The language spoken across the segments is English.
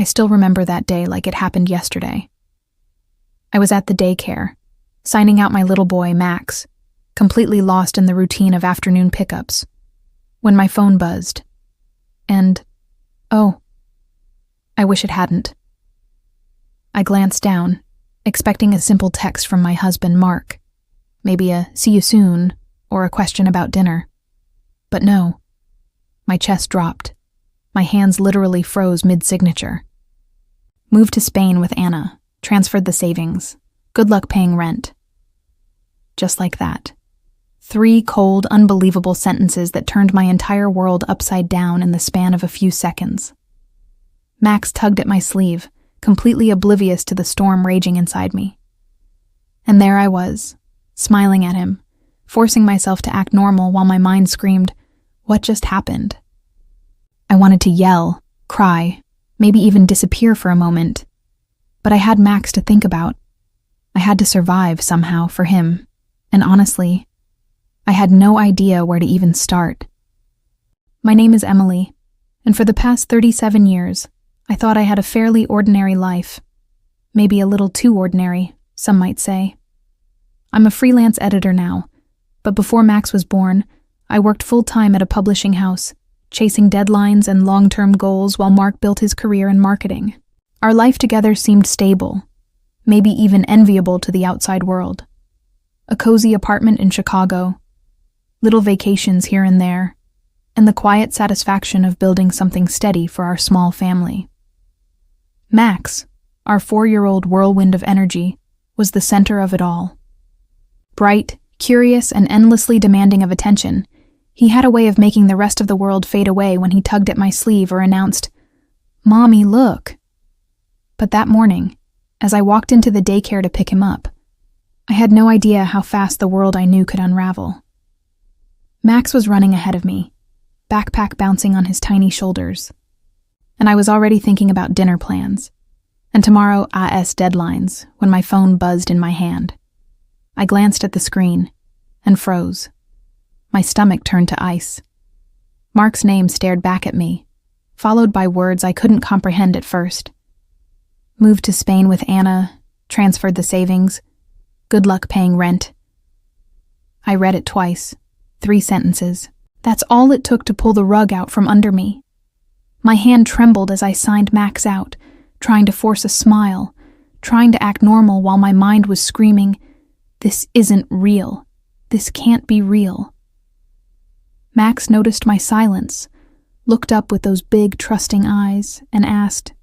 I still remember that day like it happened yesterday. I was at the daycare, signing out my little boy, Max, completely lost in the routine of afternoon pickups, when my phone buzzed. And, oh, I wish it hadn't. I glanced down, expecting a simple text from my husband, Mark. Maybe a "see you soon" or a question about dinner. But no. My chest dropped. My hands literally froze mid-signature. Moved to Spain with Anna. Transferred the savings. Good luck paying rent. Just like that. 3 cold, unbelievable sentences that turned my entire world upside down in the span of a few seconds. Max tugged at my sleeve, completely oblivious to the storm raging inside me. And there I was, smiling at him, forcing myself to act normal while my mind screamed, "What just happened?" I wanted to yell, cry, maybe even disappear for a moment. But I had Max to think about. I had to survive somehow for him, and honestly, I had no idea where to even start. My name is Emily, and for the past 37 years, I thought I had a fairly ordinary life. Maybe a little too ordinary, some might say. I'm a freelance editor now, but before Max was born, I worked full-time at a publishing house, chasing deadlines and long-term goals while Mark built his career in marketing. Our life together seemed stable, maybe even enviable to the outside world. A cozy apartment in Chicago, little vacations here and there, and the quiet satisfaction of building something steady for our small family. Max, our 4-year-old whirlwind of energy, was the center of it all. Bright, curious, and endlessly demanding of attention, he had a way of making the rest of the world fade away when he tugged at my sleeve or announced, "Mommy, look." But that morning, as I walked into the daycare to pick him up, I had no idea how fast the world I knew could unravel. Max was running ahead of me, backpack bouncing on his tiny shoulders, and I was already thinking about dinner plans, and tomorrow AS deadlines when my phone buzzed in my hand. I glanced at the screen and froze. My stomach turned to ice. Mark's name stared back at me, followed by words I couldn't comprehend at first. Moved to Spain with Anna, transferred the savings, good luck paying rent. I read it twice, 3 sentences. That's all it took to pull the rug out from under me. My hand trembled as I signed Max out, trying to force a smile, trying to act normal while my mind was screaming, "This isn't real. This can't be real." Max noticed my silence, looked up with those big, trusting eyes, and asked,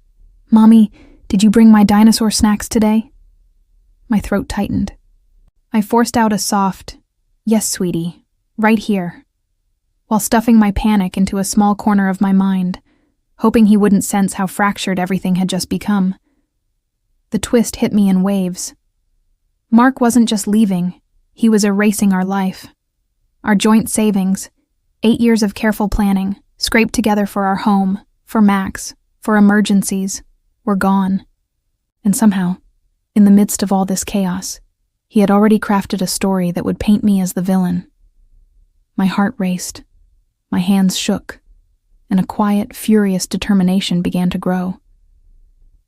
"Mommy, did you bring my dinosaur snacks today?" My throat tightened. I forced out a soft, "Yes, sweetie, right here," while stuffing my panic into a small corner of my mind, hoping he wouldn't sense how fractured everything had just become. The twist hit me in waves. Mark wasn't just leaving, he was erasing our life. Our joint savings, 8 years of careful planning, scraped together for our home, for Max, for emergencies, were gone. And somehow, in the midst of all this chaos, he had already crafted a story that would paint me as the villain. My heart raced, my hands shook, and a quiet, furious determination began to grow.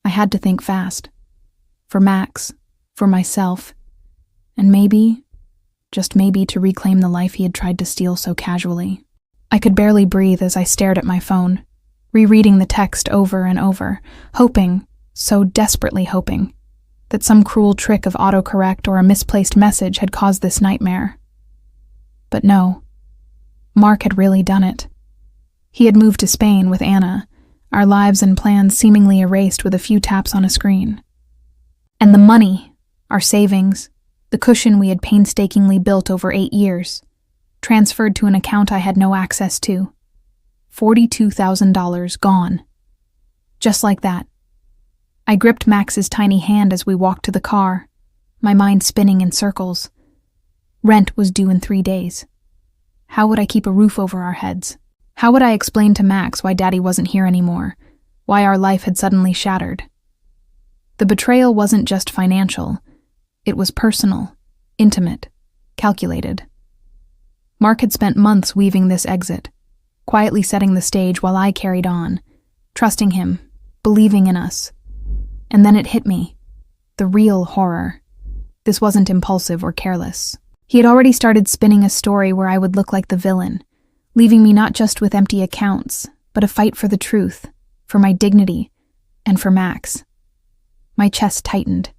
I had to think fast. For Max, for myself, and maybe, just maybe, to reclaim the life he had tried to steal so casually. I could barely breathe as I stared at my phone, rereading the text over and over, hoping, so desperately hoping, that some cruel trick of autocorrect or a misplaced message had caused this nightmare. But no, Mark had really done it. He had moved to Spain with Anna, our lives and plans seemingly erased with a few taps on a screen. And the money, our savings, the cushion we had painstakingly built over 8 years, transferred to an account I had no access to. $42,000 gone. Just like that. I gripped Max's tiny hand as we walked to the car, my mind spinning in circles. Rent was due in 3 days. How would I keep a roof over our heads? How would I explain to Max why Daddy wasn't here anymore, why our life had suddenly shattered? The betrayal wasn't just financial. It was personal, intimate, calculated. Mark had spent months weaving this exit, quietly setting the stage while I carried on, trusting him, believing in us. And then it hit me. The real horror. This wasn't impulsive or careless. He had already started spinning a story where I would look like the villain, leaving me not just with empty accounts, but a fight for the truth, for my dignity, and for Max. My chest tightened.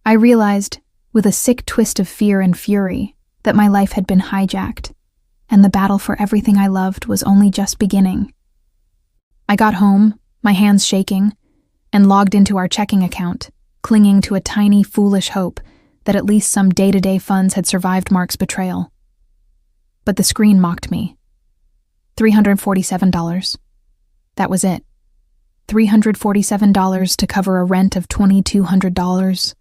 I realized, with a sick twist of fear and fury, that my life had been hijacked, and the battle for everything I loved was only just beginning. I got home, my hands shaking, and logged into our checking account, clinging to a tiny, foolish hope that at least some day-to-day funds had survived Mark's betrayal. But the screen mocked me. $347. That was it. $347 to cover a rent of $2,200,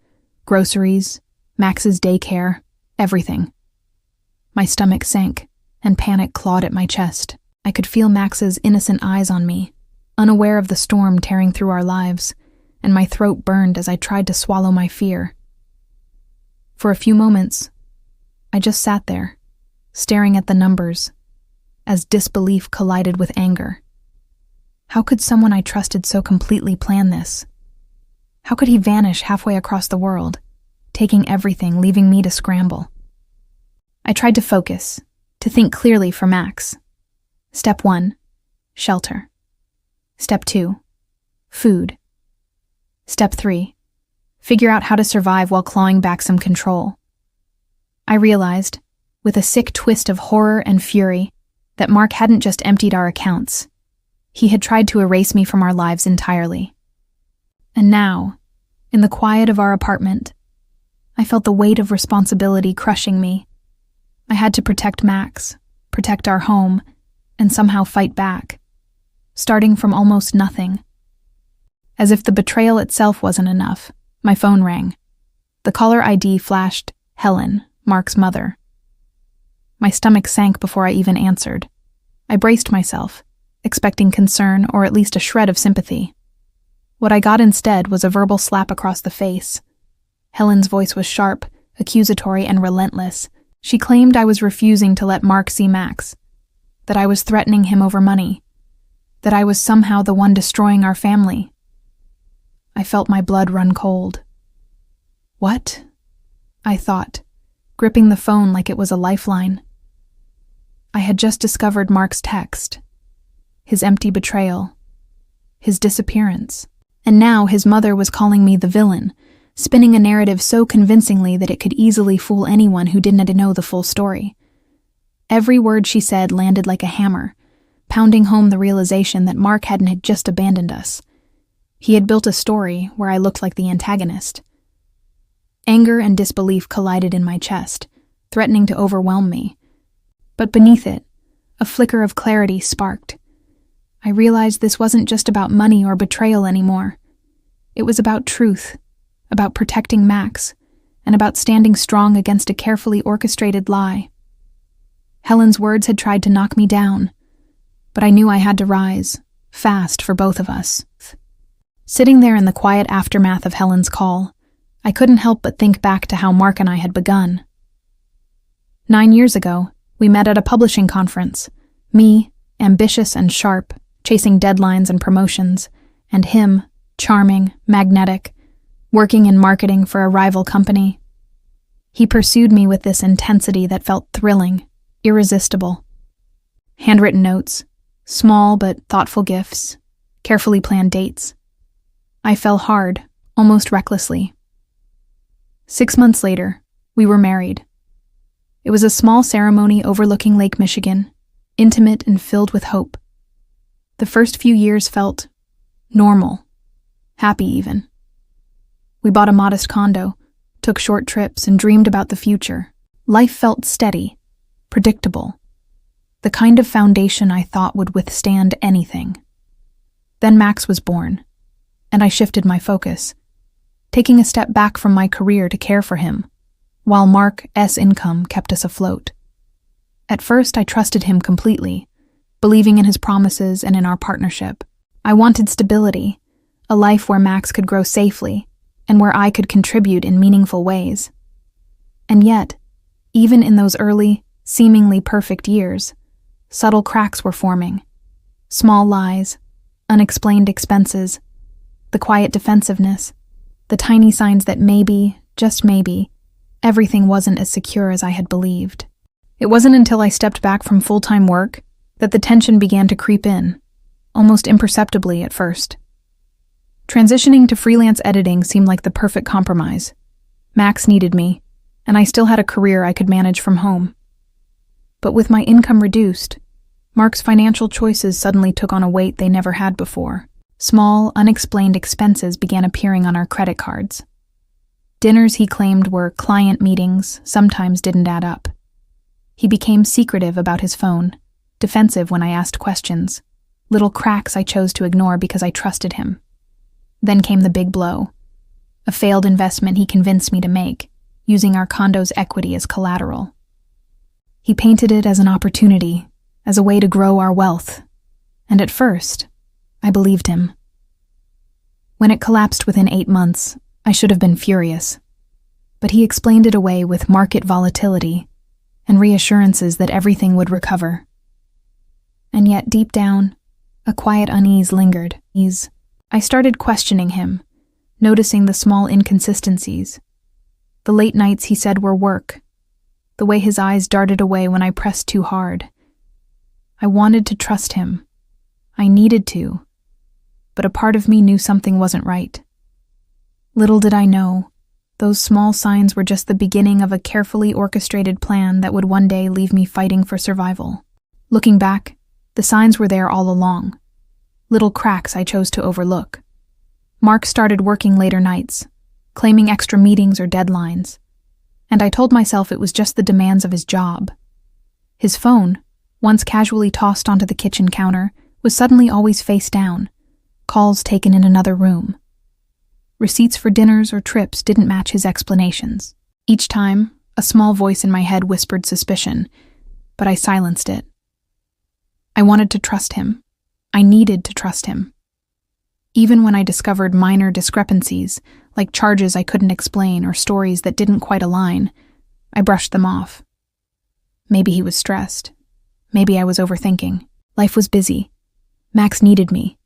groceries, Max's daycare, everything. My stomach sank, and panic clawed at my chest. I could feel Max's innocent eyes on me, unaware of the storm tearing through our lives, and my throat burned as I tried to swallow my fear. For a few moments, I just sat there, staring at the numbers, as disbelief collided with anger. How could someone I trusted so completely plan this? How could he vanish halfway across the world, taking everything, leaving me to scramble? I tried to focus, to think clearly for Max. Step 1, shelter. Step 2, food. Step 3, figure out how to survive while clawing back some control. I realized, with a sick twist of horror and fury, that Mark hadn't just emptied our accounts. He had tried to erase me from our lives entirely. And now, in the quiet of our apartment, I felt the weight of responsibility crushing me. I had to protect Max, protect our home, and somehow fight back, starting from almost nothing. As if the betrayal itself wasn't enough, my phone rang. The caller ID flashed Helen, Mark's mother. My stomach sank before I even answered. I braced myself, expecting concern or at least a shred of sympathy. What I got instead was a verbal slap across the face. Helen's voice was sharp, accusatory, and relentless. She claimed I was refusing to let Mark see Max, that I was threatening him over money, that I was somehow the one destroying our family. I felt my blood run cold. What? I thought, gripping the phone like it was a lifeline. I had just discovered Mark's text, his empty betrayal, his disappearance, and now his mother was calling me the villain, spinning a narrative so convincingly that it could easily fool anyone who didn't know the full story. Every word she said landed like a hammer, pounding home the realization that Mark hadn't just abandoned us. He had built a story where I looked like the antagonist. Anger and disbelief collided in my chest, threatening to overwhelm me. But beneath it, a flicker of clarity sparked. I realized this wasn't just about money or betrayal anymore. It was about truth, about protecting Max, and about standing strong against a carefully orchestrated lie. Helen's words had tried to knock me down, but I knew I had to rise, fast for both of us. Sitting there in the quiet aftermath of Helen's call, I couldn't help but think back to how Mark and I had begun. 9 years ago, we met at a publishing conference, me, ambitious and sharp, chasing deadlines and promotions, and him, charming, magnetic, working in marketing for a rival company. He pursued me with this intensity that felt thrilling, irresistible. Handwritten notes, small but thoughtful gifts, carefully planned dates. I fell hard, almost recklessly. 6 months later, we were married. It was a small ceremony overlooking Lake Michigan, intimate and filled with hope. The first few years felt normal, happy even. We bought a modest condo, took short trips, and dreamed about the future. Life felt steady, predictable, the kind of foundation I thought would withstand anything. Then Max was born, and I shifted my focus, taking a step back from my career to care for him, while Mark's income kept us afloat. At first, I trusted him completely, believing in his promises and in our partnership. I wanted stability, a life where Max could grow safely, and where I could contribute in meaningful ways. And yet, even in those early, seemingly perfect years, subtle cracks were forming. Small lies, unexplained expenses, the quiet defensiveness, the tiny signs that maybe, just maybe, everything wasn't as secure as I had believed. It wasn't until I stepped back from full-time work that the tension began to creep in, almost imperceptibly at first. Transitioning to freelance editing seemed like the perfect compromise. Max needed me, and I still had a career I could manage from home. But with my income reduced, Mark's financial choices suddenly took on a weight they never had before. Small, unexplained expenses began appearing on our credit cards. Dinners he claimed were client meetings sometimes didn't add up. He became secretive about his phone, defensive when I asked questions, little cracks I chose to ignore because I trusted him. Then came the big blow, a failed investment he convinced me to make, using our condo's equity as collateral. He painted it as an opportunity, as a way to grow our wealth, and at first, I believed him. When it collapsed within 8 months, I should have been furious, but he explained it away with market volatility and reassurances that everything would recover. And yet, deep down, a quiet unease lingered. I started questioning him, noticing the small inconsistencies. The late nights he said were work, the way his eyes darted away when I pressed too hard. I wanted to trust him. I needed to, but a part of me knew something wasn't right. Little did I know, those small signs were just the beginning of a carefully orchestrated plan that would one day leave me fighting for survival. Looking back, the signs were there all along, little cracks I chose to overlook. Mark started working later nights, claiming extra meetings or deadlines, and I told myself it was just the demands of his job. His phone, once casually tossed onto the kitchen counter, was suddenly always face down, calls taken in another room. Receipts for dinners or trips didn't match his explanations. Each time, a small voice in my head whispered suspicion, but I silenced it. I wanted to trust him. I needed to trust him. Even when I discovered minor discrepancies, like charges I couldn't explain or stories that didn't quite align, I brushed them off. Maybe he was stressed. Maybe I was overthinking. Life was busy. Max needed me.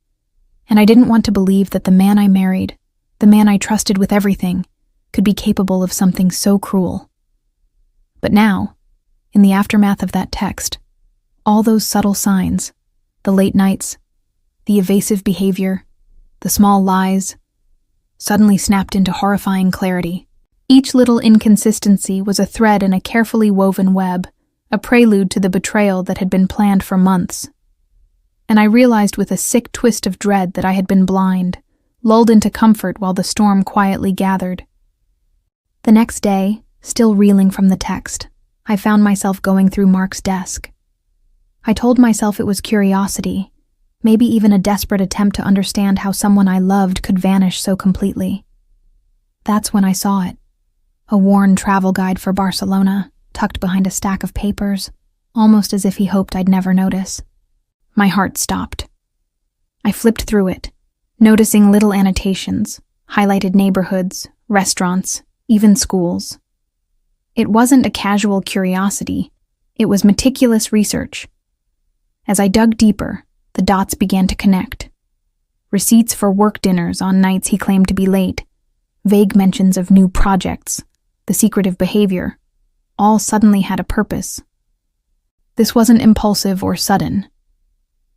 And I didn't want to believe that the man I married, the man I trusted with everything, could be capable of something so cruel. But now, in the aftermath of that text, all those subtle signs, the late nights, the evasive behavior, the small lies, suddenly snapped into horrifying clarity. Each little inconsistency was a thread in a carefully woven web, a prelude to the betrayal that had been planned for months. And I realized with a sick twist of dread that I had been blind, lulled into comfort while the storm quietly gathered. The next day, still reeling from the text, I found myself going through Mark's desk. I told myself it was curiosity, maybe even a desperate attempt to understand how someone I loved could vanish so completely. That's when I saw it. A worn travel guide for Barcelona, tucked behind a stack of papers, almost as if he hoped I'd never notice. My heart stopped. I flipped through it, noticing little annotations, highlighted neighborhoods, restaurants, even schools. It wasn't a casual curiosity, it was meticulous research. As I dug deeper, the dots began to connect. Receipts for work dinners on nights he claimed to be late, vague mentions of new projects, the secretive behavior, all suddenly had a purpose. This wasn't impulsive or sudden.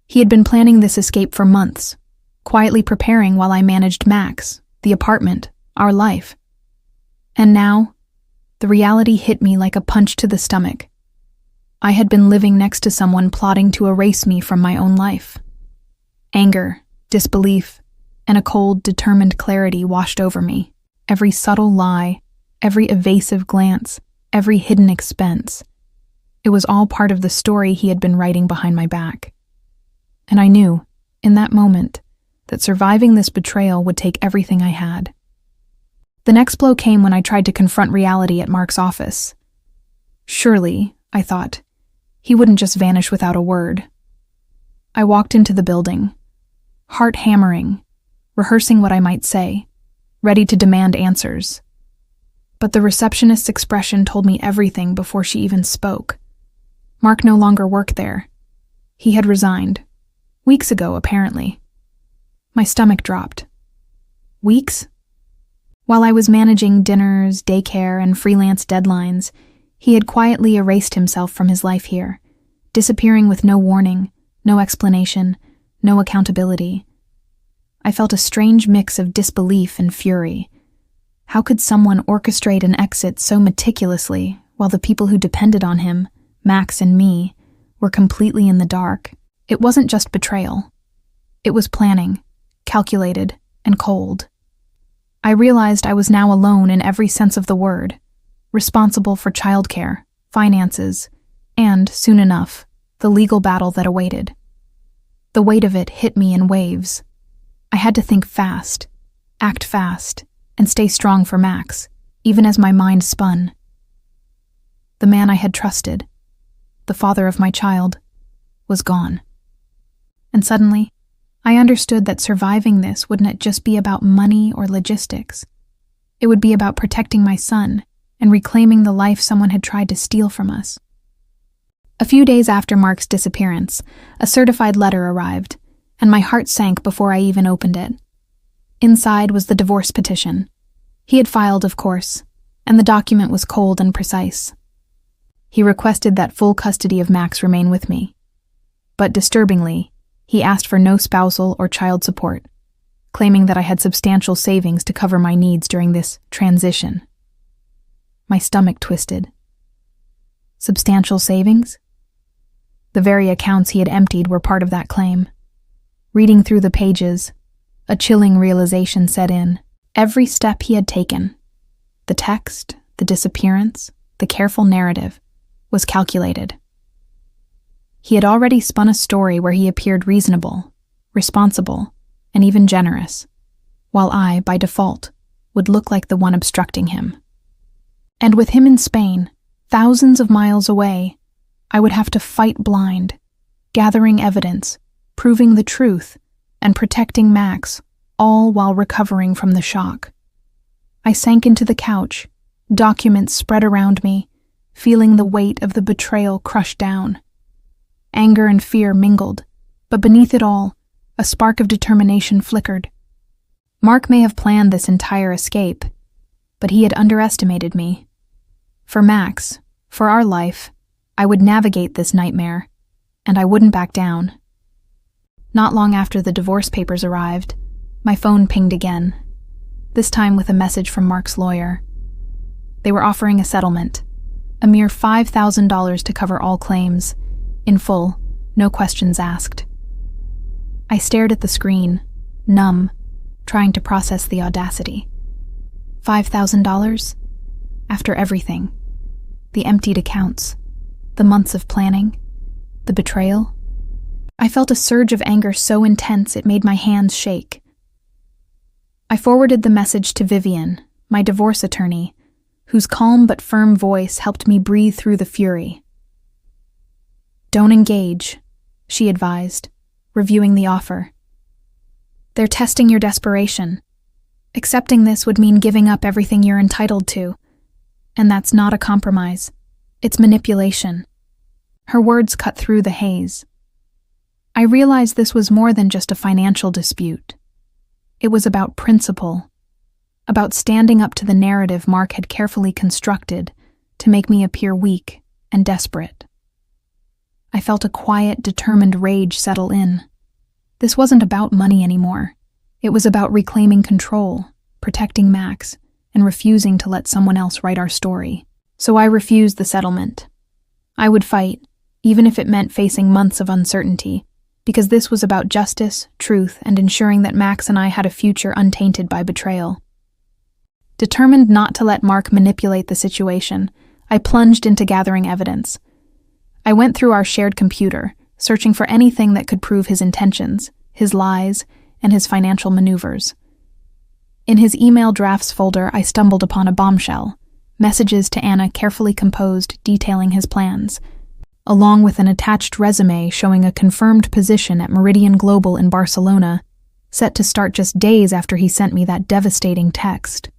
He had been planning this escape for months, quietly preparing while I managed Max, the apartment, our life. And now, the reality hit me like a punch to the stomach. I had been living next to someone plotting to erase me from my own life. Anger, disbelief, and a cold, determined clarity washed over me. Every subtle lie, every evasive glance, every hidden expense. It was all part of the story he had been writing behind my back. And I knew, in that moment, that surviving this betrayal would take everything I had. The next blow came when I tried to confront reality at Mark's office. Surely, I thought, he wouldn't just vanish without a word. I walked into the building, heart hammering, rehearsing what I might say, ready to demand answers. But the receptionist's expression told me everything before she even spoke. Mark no longer worked there. He had resigned. Weeks ago, apparently. My stomach dropped. Weeks? While I was managing dinners, daycare, and freelance deadlines, he had quietly erased himself from his life here, disappearing with no warning, no explanation, no accountability. I felt a strange mix of disbelief and fury. How could someone orchestrate an exit so meticulously while the people who depended on him, Max and me, were completely in the dark? It wasn't just betrayal. It was planning, calculated, and cold. I realized I was now alone in every sense of the word, responsible for childcare, finances, and, soon enough, the legal battle that awaited. The weight of it hit me in waves. I had to think fast, act fast, and stay strong for Max, even as my mind spun. The man I had trusted, the father of my child, was gone. And suddenly, I understood that surviving this wouldn't just be about money or logistics. It would be about protecting my son and reclaiming the life someone had tried to steal from us. A few days after Mark's disappearance, a certified letter arrived, and my heart sank before I even opened it. Inside was the divorce petition. He had filed, of course, and the document was cold and precise. He requested that full custody of Max remain with me. But disturbingly, he asked for no spousal or child support, claiming that I had substantial savings to cover my needs during this transition. My stomach twisted. Substantial savings? The very accounts he had emptied were part of that claim. Reading through the pages, a chilling realization set in. Every step he had taken, the text, the disappearance, the careful narrative, was calculated. He had already spun a story where he appeared reasonable, responsible, and even generous, while I, by default, would look like the one obstructing him. And with him in Spain, thousands of miles away, I would have to fight blind, gathering evidence, proving the truth, and protecting Max, all while recovering from the shock. I sank into the couch, documents spread around me, feeling the weight of the betrayal crush down. Anger and fear mingled, but beneath it all, a spark of determination flickered. Mark may have planned this entire escape, but he had underestimated me. For Max, for our life, I would navigate this nightmare, and I wouldn't back down. Not long after the divorce papers arrived, my phone pinged again, this time with a message from Mark's lawyer. They were offering a settlement, a mere $5,000 to cover all claims, in full, no questions asked. I stared at the screen, numb, trying to process the audacity. $5,000? After everything. The emptied accounts, the months of planning, the betrayal. I felt a surge of anger so intense it made my hands shake. I forwarded the message to Vivian, my divorce attorney, whose calm but firm voice helped me breathe through the fury. "Don't engage," she advised, reviewing the offer. "They're testing your desperation. Accepting this would mean giving up everything you're entitled to. And that's not a compromise. It's manipulation." Her words cut through the haze. I realized this was more than just a financial dispute. It was about principle, about standing up to the narrative Mark had carefully constructed to make me appear weak and desperate. I felt a quiet, determined rage settle in. This wasn't about money anymore. It was about reclaiming control, protecting Max, and refusing to let someone else write our story. So I refused the settlement. I would fight, even if it meant facing months of uncertainty, because this was about justice, truth, and ensuring that Max and I had a future untainted by betrayal. Determined not to let Mark manipulate the situation, I plunged into gathering evidence. I went through our shared computer, searching for anything that could prove his intentions, his lies, and his financial maneuvers. In his email drafts folder, I stumbled upon a bombshell, messages to Anna carefully composed detailing his plans, along with an attached resume showing a confirmed position at Meridian Global in Barcelona, set to start just days after he sent me that devastating text.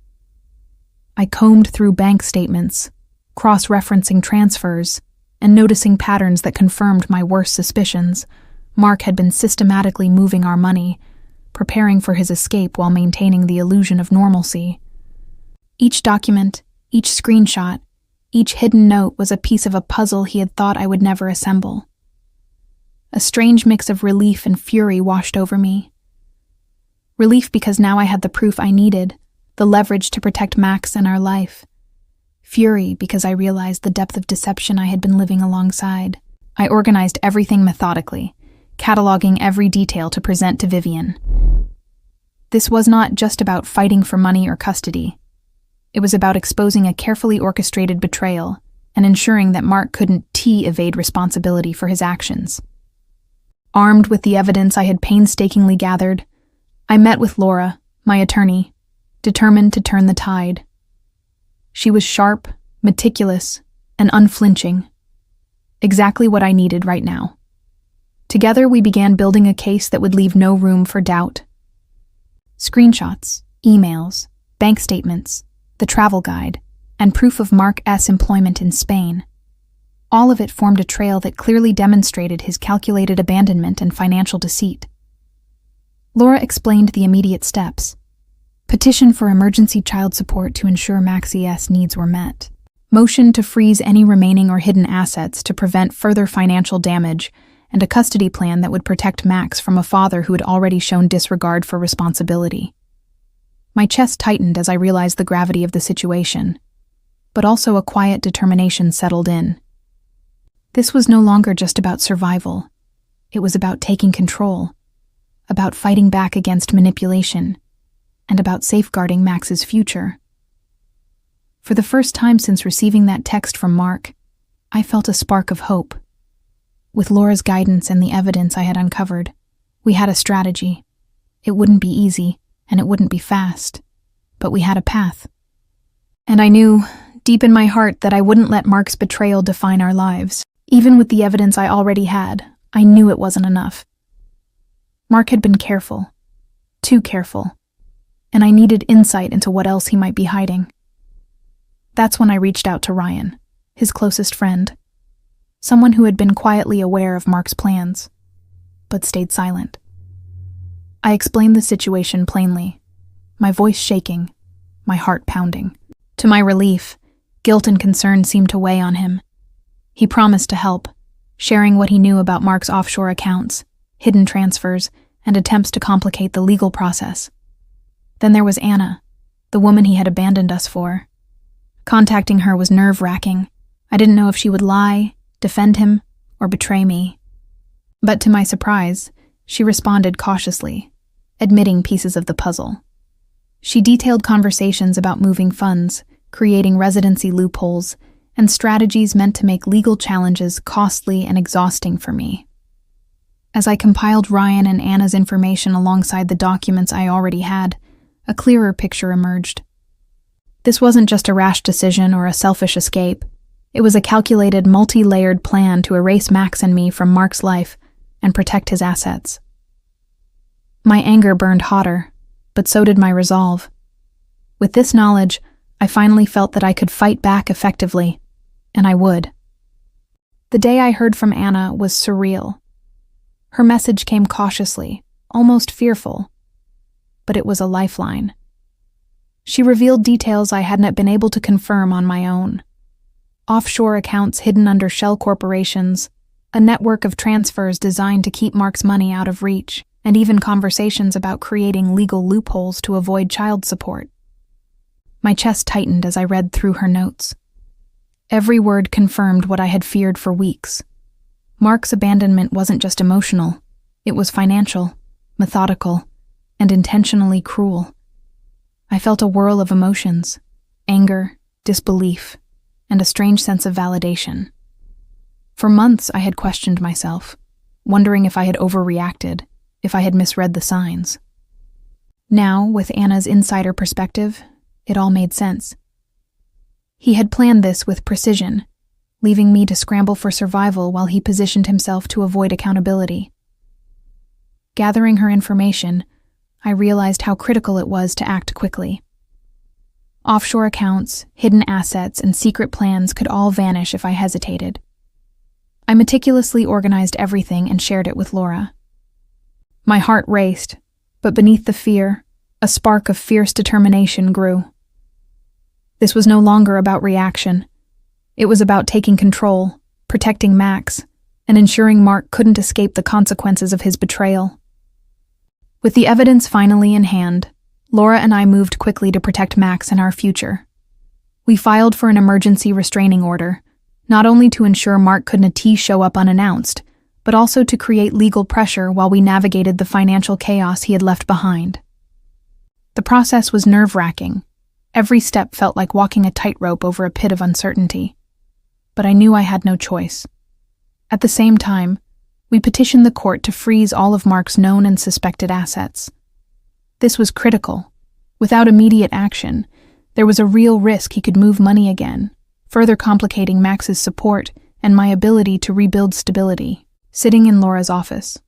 I combed through bank statements, cross-referencing transfers, and noticing patterns that confirmed my worst suspicions. Mark had been systematically moving our money, preparing for his escape while maintaining the illusion of normalcy. Each document, each screenshot, each hidden note was a piece of a puzzle he had thought I would never assemble. A strange mix of relief and fury washed over me. Relief because now I had the proof I needed, the leverage to protect Max and our life. Fury because I realized the depth of deception I had been living alongside. I organized everything methodically, cataloging every detail to present to Vivian. This was not just about fighting for money or custody. It was about exposing a carefully orchestrated betrayal and ensuring that Mark couldn't evade responsibility for his actions. Armed with the evidence I had painstakingly gathered, I met with Laura, my attorney, determined to turn the tide. She was sharp, meticulous, and unflinching. Exactly what I needed right now. Together we began building a case that would leave no room for doubt. Screenshots, emails, bank statements, the travel guide, and proof of Mark S. employment in Spain. All of it formed a trail that clearly demonstrated his calculated abandonment and financial deceit. Laura explained the immediate steps. Petition for emergency child support to ensure Max's needs were met. Motion to freeze any remaining or hidden assets to prevent further financial damage, and a custody plan that would protect Max from a father who had already shown disregard for responsibility. My chest tightened as I realized the gravity of the situation, but also a quiet determination settled in. This was no longer just about survival. It was about taking control, about fighting back against manipulation, and about safeguarding Max's future. For the first time since receiving that text from Mark, I felt a spark of hope. With Laura's guidance and the evidence I had uncovered, we had a strategy. It wouldn't be easy, and it wouldn't be fast, but we had a path. And I knew, deep in my heart, that I wouldn't let Mark's betrayal define our lives. Even with the evidence I already had, I knew it wasn't enough. Mark had been careful, too careful, and I needed insight into what else he might be hiding. That's when I reached out to Ryan, his closest friend, someone who had been quietly aware of Mark's plans, but stayed silent. I explained the situation plainly, my voice shaking, my heart pounding. To my relief, guilt and concern seemed to weigh on him. He promised to help, sharing what he knew about Mark's offshore accounts, hidden transfers, and attempts to complicate the legal process. Then there was Anna, the woman he had abandoned us for. Contacting her was nerve-wracking. I didn't know if she would lie, defend him, or betray me. But to my surprise, she responded cautiously, admitting pieces of the puzzle. She detailed conversations about moving funds, creating residency loopholes, and strategies meant to make legal challenges costly and exhausting for me. As I compiled Ryan and Anna's information alongside the documents I already had, a clearer picture emerged. This wasn't just a rash decision or a selfish escape. It was a calculated, multi-layered plan to erase Max and me from Mark's life and protect his assets. My anger burned hotter, but so did my resolve. With this knowledge, I finally felt that I could fight back effectively, and I would. The day I heard from Anna was surreal. Her message came cautiously, almost fearful, but it was a lifeline. She revealed details I hadn't been able to confirm on my own. Offshore accounts hidden under shell corporations, a network of transfers designed to keep Mark's money out of reach, and even conversations about creating legal loopholes to avoid child support. My chest tightened as I read through her notes. Every word confirmed what I had feared for weeks. Mark's abandonment wasn't just emotional, it was financial, methodical, and intentionally cruel. I felt a whirl of emotions, anger, disbelief, and a strange sense of validation. For months I had questioned myself, wondering if I had overreacted, if I had misread the signs. Now, with Anna's insider perspective, it all made sense. He had planned this with precision, leaving me to scramble for survival while he positioned himself to avoid accountability. Gathering her information, I realized how critical it was to act quickly. Offshore accounts, hidden assets, and secret plans could all vanish if I hesitated. I meticulously organized everything and shared it with Laura. My heart raced, But beneath the fear, a spark of fierce determination grew. This was no longer about reaction. It was about taking control, protecting Max, and ensuring Mark couldn't escape the consequences of his betrayal. With the evidence finally in hand, Laura and I moved quickly to protect Max and our future. We filed for an emergency restraining order, not only to ensure Mark couldn't show up unannounced, but also to create legal pressure while we navigated the financial chaos he had left behind. The process was nerve-wracking. Every step felt like walking a tightrope over a pit of uncertainty. But I knew I had no choice. At the same time, we petitioned the court to freeze all of Mark's known and suspected assets. This was critical. Without immediate action, there was a real risk he could move money again, further complicating Max's support and my ability to rebuild stability. Sitting in Laura's office,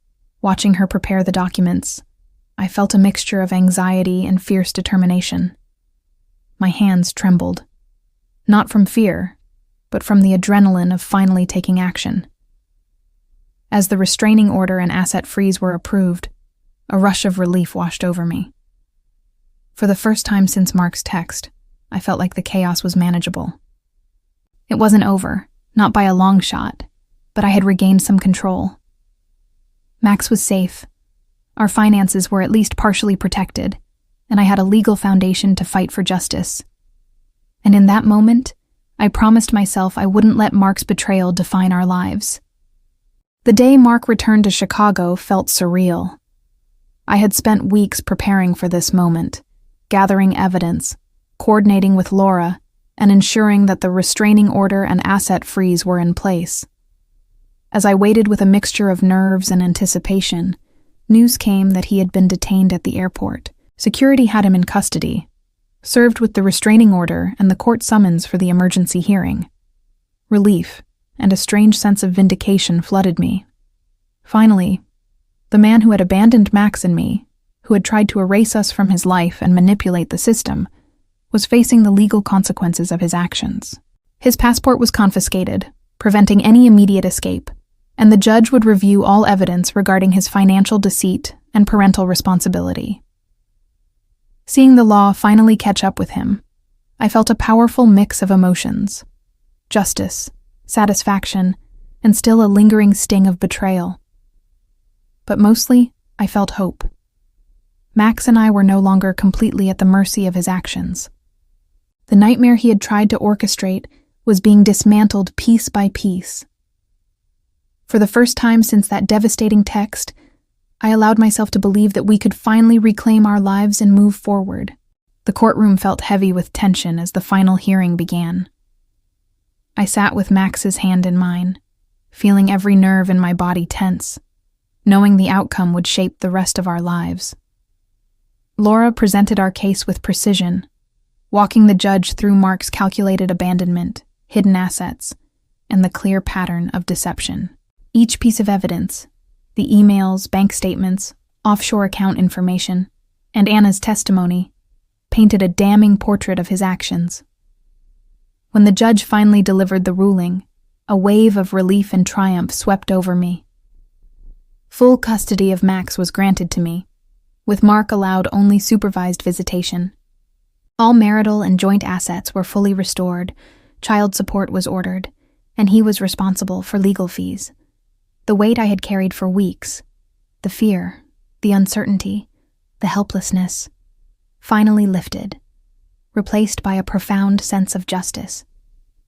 watching her prepare the documents, I felt a mixture of anxiety and fierce determination. My hands trembled, not from fear, but from the adrenaline of finally taking action. As the restraining order and asset freeze were approved, a rush of relief washed over me. For the first time since Mark's text, I felt like the chaos was manageable. It wasn't over, not by a long shot, but I had regained some control. Max was safe. Our finances were at least partially protected, and I had a legal foundation to fight for justice. And in that moment, I promised myself I wouldn't let Mark's betrayal define our lives. The day Mark returned to Chicago felt surreal. I had spent weeks preparing for this moment, gathering evidence, coordinating with Laura, and ensuring that the restraining order and asset freeze were in place. As I waited with a mixture of nerves and anticipation, news came that he had been detained at the airport. Security had him in custody, served with the restraining order and the court summons for the emergency hearing. Relief and a strange sense of vindication flooded me. Finally, the man who had abandoned Max and me, who had tried to erase us from his life and manipulate the system, was facing the legal consequences of his actions. His passport was confiscated, preventing any immediate escape, and the judge would review all evidence regarding his financial deceit and parental responsibility. Seeing the law finally catch up with him, I felt a powerful mix of emotions: justice, satisfaction, and still a lingering sting of betrayal. But mostly, I felt hope. Max and I were no longer completely at the mercy of his actions. The nightmare he had tried to orchestrate was being dismantled piece by piece. For the first time since that devastating text, I allowed myself to believe that we could finally reclaim our lives and move forward. The courtroom felt heavy with tension as the final hearing began. I sat with Max's hand in mine, feeling every nerve in my body tense, knowing the outcome would shape the rest of our lives. Laura presented our case with precision, walking the judge through Mark's calculated abandonment, hidden assets, and the clear pattern of deception. Each piece of evidence, the emails, bank statements, offshore account information, and Anna's testimony, painted a damning portrait of his actions. When the judge finally delivered the ruling, a wave of relief and triumph swept over me. Full custody of Max was granted to me, with Mark allowed only supervised visitation. All marital and joint assets were fully restored, child support was ordered, and he was responsible for legal fees. The weight I had carried for weeks, the fear, the uncertainty, the helplessness, finally lifted, replaced by a profound sense of justice.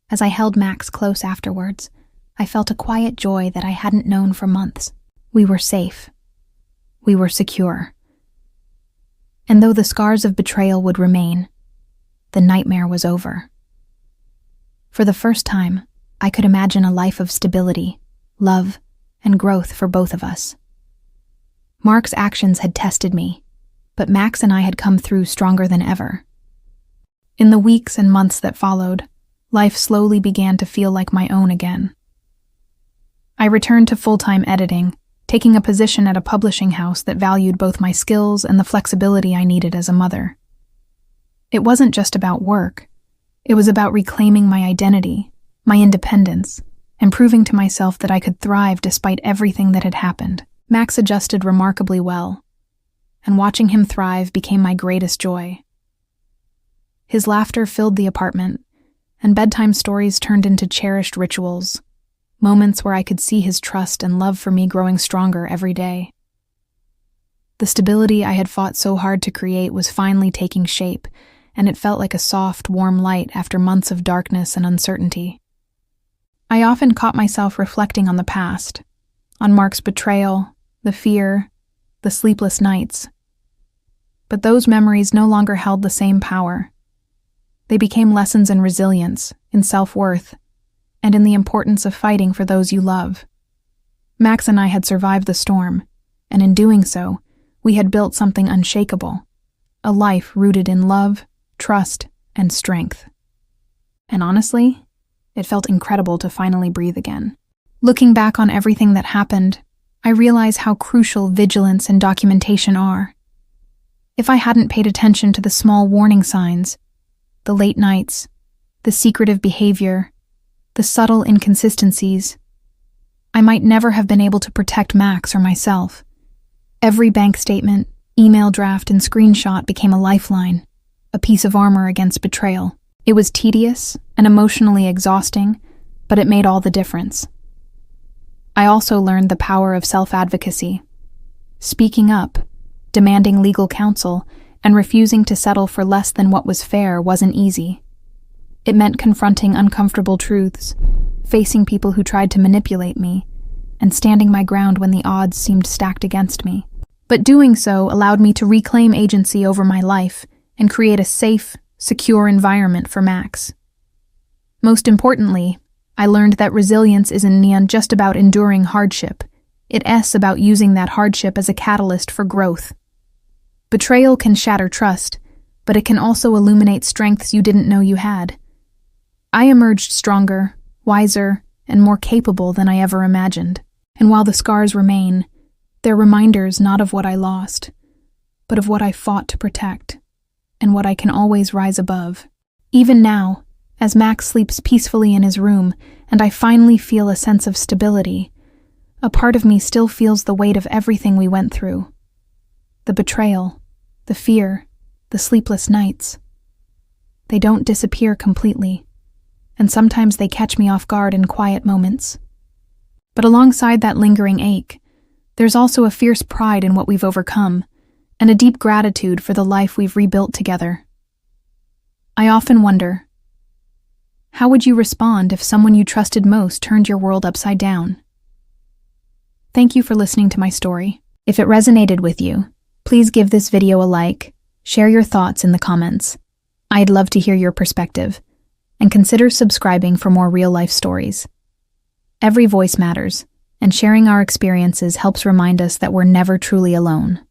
As I held Max close afterwards, I felt a quiet joy that I hadn't known for months. We were safe. We were secure. And though the scars of betrayal would remain, the nightmare was over. For the first time, I could imagine a life of stability, love, and growth for both of us. Mark's actions had tested me, but Max and I had come through stronger than ever. In the weeks and months that followed, life slowly began to feel like my own again. I returned to full-time editing, taking a position at a publishing house that valued both my skills and the flexibility I needed as a mother. It wasn't just about work. It was about reclaiming my identity, my independence, and proving to myself that I could thrive despite everything that had happened. Max adjusted remarkably well. and watching him thrive became my greatest joy. His laughter filled the apartment, and bedtime stories turned into cherished rituals, moments where I could see his trust and love for me growing stronger every day. The stability I had fought so hard to create was finally taking shape, and it felt like a soft, warm light after months of darkness and uncertainty. I often caught myself reflecting on the past, on Mark's betrayal, the fear, the sleepless nights. But those memories no longer held the same power. They became lessons in resilience, in self-worth, and in the importance of fighting for those you love. Max and I had survived the storm, and in doing so, we had built something unshakable, a life rooted in love, trust, and strength. And honestly, it felt incredible to finally breathe again. Looking back on everything that happened, I realize how crucial vigilance and documentation are. If I hadn't paid attention to the small warning signs, the late nights, the secretive behavior, the subtle inconsistencies, I might never have been able to protect Max or myself. Every bank statement, email draft, and screenshot became a lifeline, a piece of armor against betrayal. It was tedious and emotionally exhausting, but it made all the difference. I also learned the power of self-advocacy. Speaking up, demanding legal counsel, and refusing to settle for less than what was fair wasn't easy. It meant confronting uncomfortable truths, facing people who tried to manipulate me, and standing my ground when the odds seemed stacked against me. But doing so allowed me to reclaim agency over my life and create a safe, secure environment for Max. Most importantly, I learned that resilience isn't just about enduring hardship. It's about using that hardship as a catalyst for growth. Betrayal can shatter trust, but it can also illuminate strengths you didn't know you had. I emerged stronger, wiser, and more capable than I ever imagined. And while the scars remain, they're reminders not of what I lost, but of what I fought to protect, and what I can always rise above. Even now, as Max sleeps peacefully in his room, and I finally feel a sense of stability, a part of me still feels the weight of everything we went through. The betrayal, the fear, the sleepless nights. They don't disappear completely, and sometimes they catch me off guard in quiet moments. But alongside that lingering ache, there's also a fierce pride in what we've overcome, and a deep gratitude for the life we've rebuilt together. I often wonder, how would you respond if someone you trusted most turned your world upside down? Thank you for listening to my story. If it resonated with you, please give this video a like, share your thoughts in the comments. I'd love to hear your perspective, and consider subscribing for more real-life stories. Every voice matters, and sharing our experiences helps remind us that we're never truly alone.